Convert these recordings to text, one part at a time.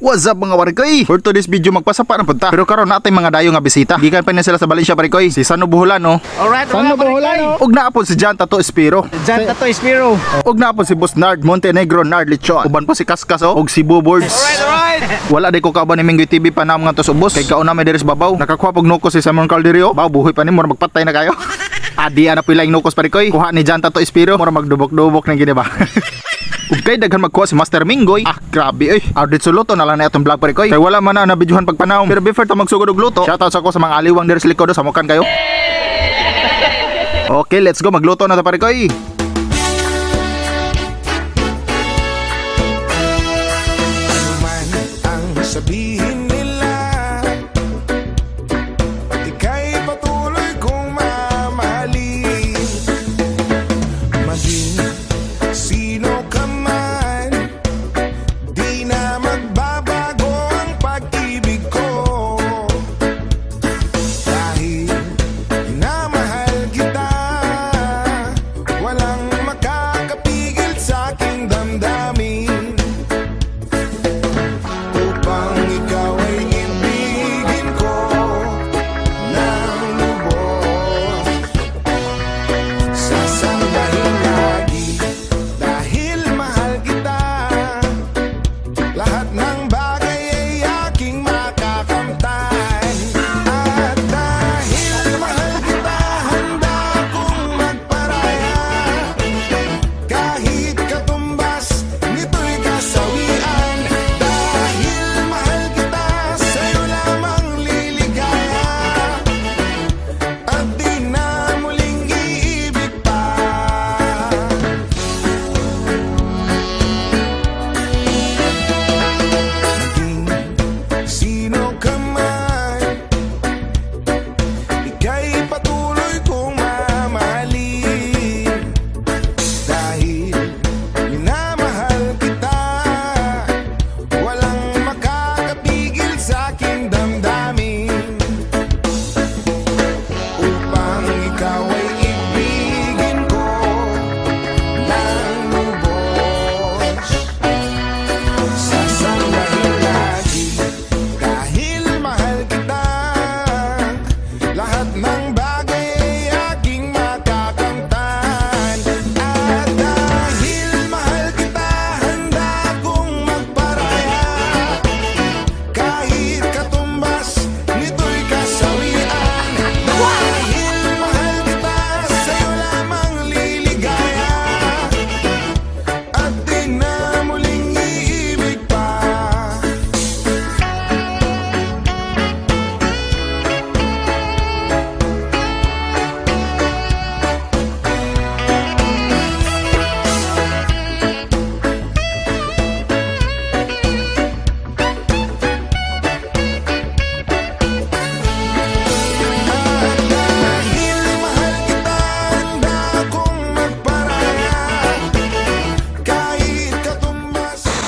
What's up mga parikoy? For today's video magpasapa na punta. Pero karon natay mga dayo nga bisita. Gikan pa na sila sa Valencia parikoy. Si Sano Buholan no. Alright, Sano Buholan no? Ug naapon si Jan Tato Espiro. Jan Tato Espiro. Ug naapon si Boss Nard Montenegro Nard Lechon. Uban pa si Kaskas ug si Boards. Alright. Wala day ko kauban ni Minggoy TV pa na mga tos ubos. Kay kauna may deres babaw. Nakakuha pag nukos si Simon Calderio. Baw buhay pa ni mo magpatay na kayo. Adi ana pila yung nukos parikoy. Kuha ni Jan Tato Espiro. Mura magdubok-dubok na gini ba. Ug kay daghan magkuha si Master Minggoy. Grabe oy. Audit suluto na lang na itong vlog parikoy. Kay wala man na nabidyohan pagpanahon. Pero before ta magsugod og luto, shoutout sa ako sa mga aliwang deres likodo sa mukan kayo. Okay, let's go magluto na ta parikoy. Sabihin nila ika'y patuloy kong mamahalin. Maging sino ka man, di na magbabago ang pag-ibig ko. Dahil minamahal kita, walang makakapigil sa aking damdamin.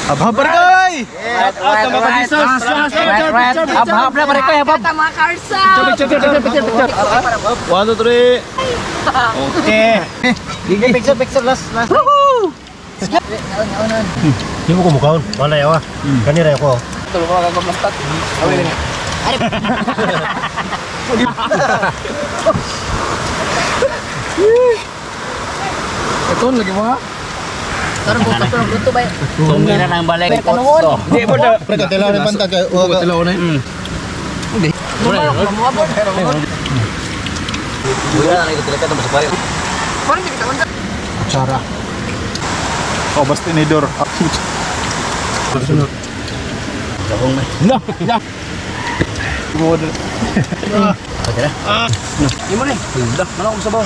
Abah parikoy. Abhab na pare koy, abhab. Tama karsa. Picture. 1 2 3. Okay. Picture last. Woohoo! Hindi mo kumukhaon. Wala yawa. Kanira ako. Tulong ko lang maglastat. Away din. Ito lagi mo ha. Pero buto ba? Tumira nang balik. Hindi mo na. Pre, katilaw na bantag kayo. Oo, katilaw na. Hindi. Buya Buya na ito talaga ito masapay. Parang hindi kita manda. Kutsara. Oh, basta tinidor. Sabong na. No, ya. Pwede na. Hindi mo rin. Dah, mana ako sabaw.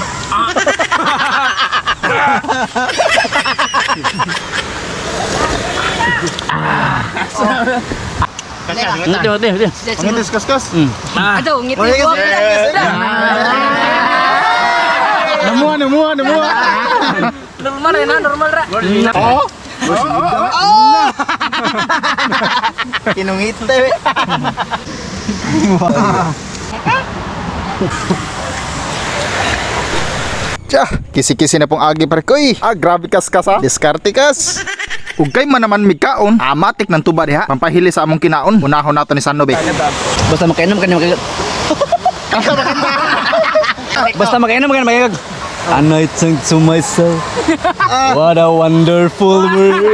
Ngiti. Ngitis kaskas. Aduh, ngiti gua. Namuha. Normal ra. Oh. Kinungit tayo. Tja, kisi-kisi na pong agi parikoy. Grabe kas ha. Diskarte kas. Ug kay man naman mikaon, amatik ng tuba diha. Pampahili sa among kinaon. Unahon nato ni Sanno be. Basta makainom ka na magagag. Basta makainom ka na magagag. And I think to myself, what a wonderful world.